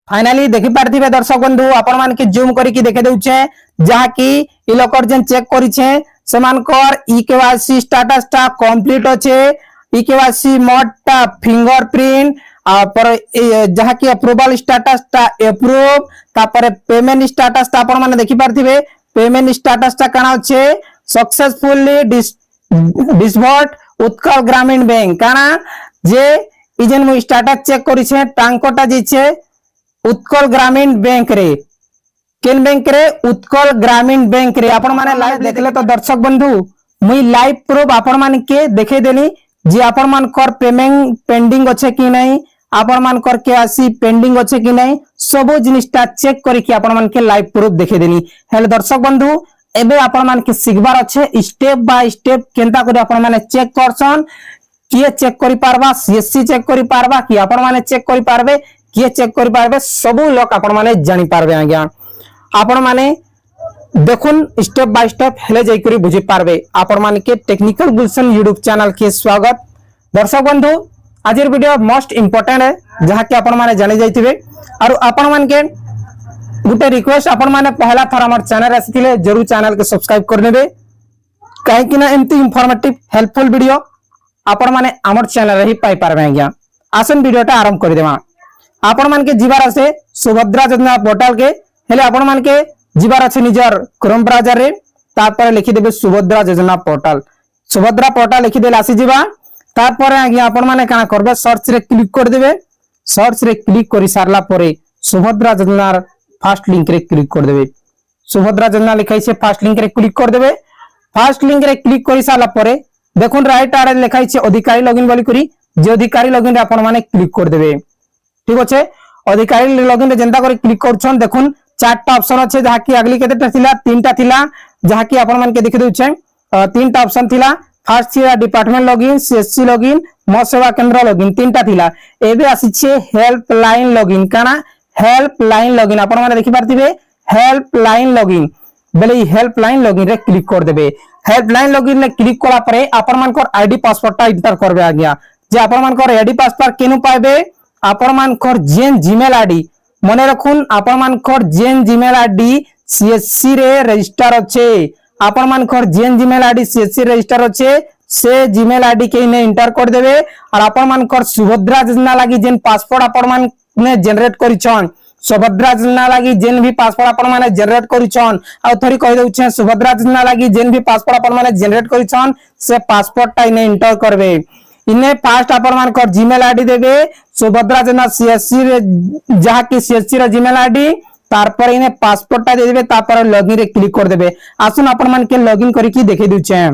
Finally देखि पारथिबे दर्शक बंधु आपण मान के जूम करके देखे देउछे जहा कि इ लोकर जन चेक करिछे समानकर ई केवाईसी स्टेटस ता कंप्लीट अछि। ई केवाईसी मोड ता फिंगरप्रिंट पर जहा कि अप्रूवल स्टेटस ता अप्रूव तापर पेमेंट स्टेटस ता आपण माने देखि पारथिबे पेमेंट स्टेटस ता काना अछि सक्सेसफुली डिसबर्ड उत्कल ग्रामीण बैंक काना जे इजन मु स्टेटस चेक करिछे टांकोटा जिछे उत्कल ग्रामीण बैंक रे केन बैंक रे उत्कल ग्रामीण बैंक रे आपण माने लाइव देखले तो दर्शक बंधु मुई लाइव प्रूफ आपण मान के देखे देनी जे आपण मान कर पेमेंट पेंडिंग अच्छे कि नहीं आपण मान कर केवाईसी पेंडिंग अच्छे कि नहीं सब जिनिसटा चेक करके आपण मान के लाइव प्रूफ देखे देनी। हेले दर्शक बंधु एबे आपण मान के सिखबार अच्छे स्टेप बाय स्टेप केनता करी आपण माने चेक करसन किए चेक करि पारबा सीएससी चेक करि पारबा कि आपण माने चेक करि पारबे किए चेक करि पारबे सब लोग आपण माने जानि पारबे आज्ञा आपण माने देखुन स्टेप बाय स्टेप हेले जाई करी बुझी पारबे। आपण माने के टेक्निकल गुलशन यूट्यूब चैनल के स्वागत। दर्शक बंधु आज वीडियो मोस्ट इंपोर्टेंट है जहा कि आपण माने जानि जाइथिबे और आपण मान के गुटे रिक्वेस्ट आपण माने पहला थर हमर चैनल आसीथिले जरूर चैनल के सब्सक्राइब कर नेबे काहे कि ना एमती इंफॉर्मेटिव हेल्पफुल वीडियो आपण माने हमर चैनल रे ही पाई पारबे आज्ञा। आसन वीडियोटा आरंभ कर देबा। आपण मान के जीवार आसे सुभद्रा योजना पोर्टल के हेले आपण मान के जीवार आसे निजर क्रोम ब्राउजर रे तापर लिखि देबे सुभद्रा योजना पोर्टल लिखि देला आसी जीवा तापर आज्ञा आपण माने काना करबे सर्च रे क्लिक कर देबे। सर्च रे क्लिक करि सारला परे सुभद्रा योजना फर्स्ट लिंक रे क्लिक कर देबे। सुभद्रा योजना लिखाई से फर्स्ट लिंक रे क्लिक कर देबे। फर्स्ट लिंक रे क्लिक करि सारला परे देखुन राइट आड़े लिखाई से अधिकारी लॉगिन बोली करी जे अधिकारी लॉगिन रे आपण माने क्लिक कर देबे। ठीक अच्छे अधिकारी लॉगिन रे जेंता कर क्लिक करछन देखुन चारटा ऑप्शन अच्छे जहा कि अगली केतेटा थिला तीनटा थिला जहा कि आपण मान के देखि दउछे तीनटा ऑप्शन थिला फर्स्ट थिला डिपार्टमेंट लॉगिन सीएससी लॉगिन मो सेवा केंद्र लॉगिन तीनटा थिला एबे आसीछे हेल्पलाइन लॉगिन काना हेल्पलाइन लॉगिन आपण माने देखि पारथिबे हेल्पलाइन लॉगिन बेले हेल्पलाइन लॉगिन रे क्लिक कर देबे। हेल्पलाइन लॉगिन रे क्लिक करा परे आपण मान को आईडी पासवर्ड टा एंटर करबे आज्ञा जे आपण मान को आईडी पासवर्ड केनु पाइबे आपण मान को जेन जीमेल आईडी मने रखुन आपण मान को जेन जीमेल आईडी सीएससी रे रजिस्टर अच्छे आपण मान को जेन जीमेल आईडी सीएससी रजिस्टर अच्छे से जीमेल आईडी के ने एंटर कर देबे और आपण मान को सुभद्रा योजना लागि जेन पासवर्ड आपण मान ने जनरेट करिछन सुभद्रा योजना लागि जेन भी पासवर्ड आपण माने जनरेट करिछन आ थोड़ी कहि दउछे सुभद्रा योजना लागि जेन भी पासवर्ड आपण माने जनरेट करिछन से पासवर्ड टा इने एंटर करबे। इने फास्ट आपण मान को जीमेल आईडी देबे सुभद्रा योजना सीएससी रे जहा कि सीएससी रे जीमेल आईडी तारपर इने पासवर्ड टा दे देबे तापर लॉगिन रे क्लिक कर देबे। आसुन आपण मान के लॉगिन करी की देखे दउछे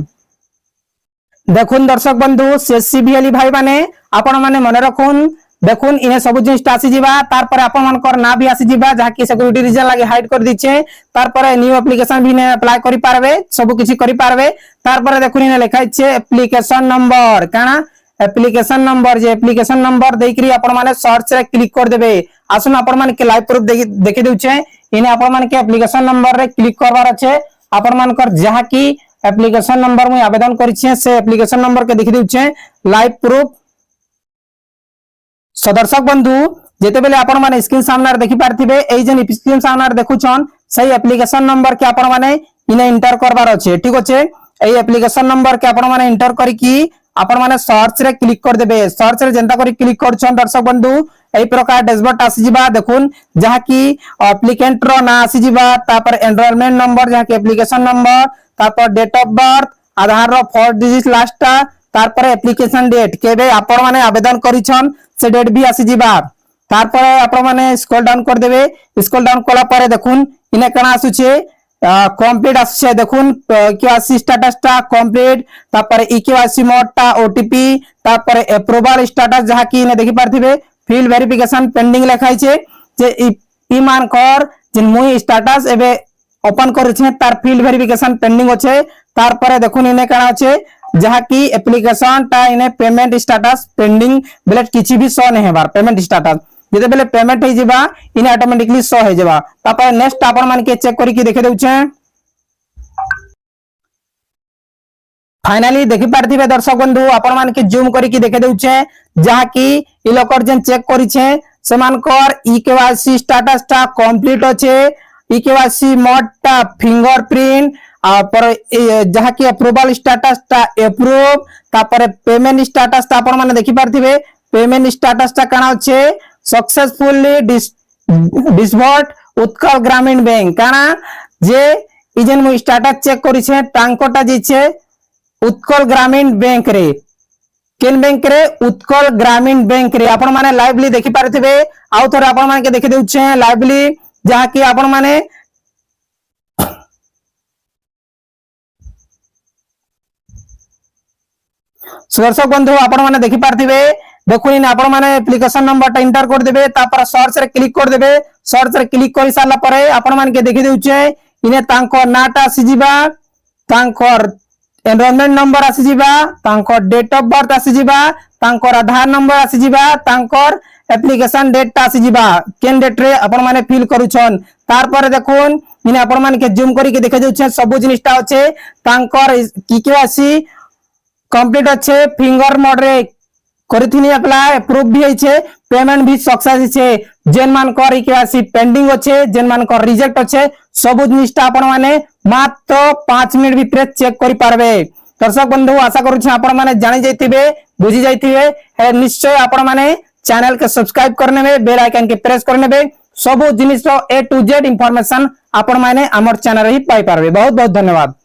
देखुन दर्शक बंधु सीएससी बीएलई भाई माने आपण माने मन रखुन देखुन इने सब जिनिस आसी जीवा तारपर आपण मानकर ना भी आसी जीवा जहा कि सिक्योरिटी रीजन लागि हाइड कर दिछे तारपर न्यू एप्लीकेशन भी ने अप्लाई करि पारबे सब किछि करि पारबे। तारपर देखुन इने लिखाइ छे एप्लीकेशन नंबर काना एप्लीकेशन नंबर जे एप्लीकेशन नंबर देकरी आपण माने सर्च रे क्लिक कर देबे। आसुन आपण माने के लाइव प्रूफ देखि दउछे इने आपण माने के एप्लीकेशन नंबर रे क्लिक करबार अछि आपण मानकर जहा कि एप्लीकेशन नंबर मु आवेदन करिछे से एप्लीकेशन नंबर के देखि दउछे लाइव प्रूफ। दर्शक बंधु जेते बेले आपण माने स्क्रीन सामने देखि पारथिबे एई जन स्क्रीन सामने देखुछन सही एप्लीकेशन नंबर के आपण माने इने एंटर करबार अछि। ठीक अछि एई एप्लीकेशन नंबर के आपण माने एंटर करी की आपण माने सर्च रे क्लिक कर देबे। सर्च रे जेंता करी क्लिक करछन दर्शक बंधु एई प्रकार डैशबोर्ड आसी जिबा देखुन जहा कि एप्लीकेंट रो ना आसी जिबा तापर एनरोलमेंट नंबर जहा कि एप्लीकेशन नंबर तापर डेट ऑफ बर्थ आधार रो 4 डिजिट लास्ट तारपर एप्लीकेशन डेट केबे आपण माने आवेदन करिछन से डेट भी आसी जिबा तारपर आपण माने स्क्रॉल डाउन कर देबे। स्क्रॉल डाउन कला परे देखुन इने कना आसुचे कंप्लीट आसुचे देखुन केवाईसी स्टेटस टा कंप्लीट तापर ईकेवाईसी मोड टा ओटीपी तापर अप्रूवल स्टेटस जहा कि इने देखि पारथिबे फिल वेरिफिकेशन पेंडिंग लिखाइ छे जे ई मान कर जिन मुई स्टेटस एबे ओपन करिछे तार फिल वेरिफिकेशन पेंडिंग अछि तारपर देखुन इने कना अछि जहा कि एप्लीकेशन टा इने पेमेंट स्टेटस पेंडिंग बेले किछि भी शो नहीं हेबार पेमेंट स्टेटस जेते बेले पेमेंट हे जिबा इने ऑटोमेटिकली शो हे जिबा तापर नेक्स्ट आपण मान के चेक करी की देखे दउछे। फाइनली देखि पारथिबे दर्शक बंधु आपण मान के जूम करी की देखे दउछे जहा कि इ लोकर जन चेक करिछे सेमानकर इकेवासी स्टेटस टा कंप्लीट अच्छे इकेवासी मोड टा फिंगरप्रिंट पर जहा कि अप्रूवल स्टेटस टा अप्रूव तापर पेमेंट स्टेटस टा आपण माने देखि पारथिबे पेमेंट स्टेटस टा काना अच्छे सक्सेसफुली डिसबर्ड उत्कल ग्रामीण बैंक काना जे इजन मु स्टेटस चेक करि छे टांकोटा जे छे उत्कल ग्रामीण बैंक रे केन बैंक रे उत्कल ग्रामीण बैंक रे आपण माने लाइवली देखि पारथिबे आउ थोर आपण माने के देखि देउछे लाइवली जहा कि आपण माने दर्शक बंधु आपण माने देखि पारथिबे देखुनी आपण माने एप्लीकेशन नंबर टा एंटर कर देबे तापर सर्च रे क्लिक कर देबे सर्च रे क्लिक करि साला परे आपण माने के देखि देउछे इने तांको नाटा आसी जिबा तांकर एनरोलमेंट नंबर आसी जिबा तांकर डेट ऑफ बर्थ आसी जिबा तांकर आधार नंबर आसी जिबा तांकर एप्लीकेशन डेट आसी जिबा केन डेट रे आपण माने फिल करूछन तार पर देखुन इने आपण माने के जूम करी के देखे देउछे सब जिनिसटा अच्छे तांकर केवासी कंप्लीट अच्छे फिंगर मोड रे करथिनी अप्लाई अप्रूव भी होइछे पेमेंट भी सक्सेस छे जेन मान कर केवासी पेंडिंग अच्छे जेन मान कर रिजेक्ट अच्छे सब जिनिसटा आपण माने मात्र 5 मिनिट भितर चेक करि पारबे दर्शक बंधु आशा करू आपण माने जानि जाइथिबे बुझी जाइथिबे निश्चय आपण माने चैनल के सब्सक्राइब करने में बेल आइकन के प्रेस करने में सब जिनिस A to Z इंफॉर्मेशन आपण माने हमर चैनल ही पाई पारबे बहुत बहुत धन्यवाद।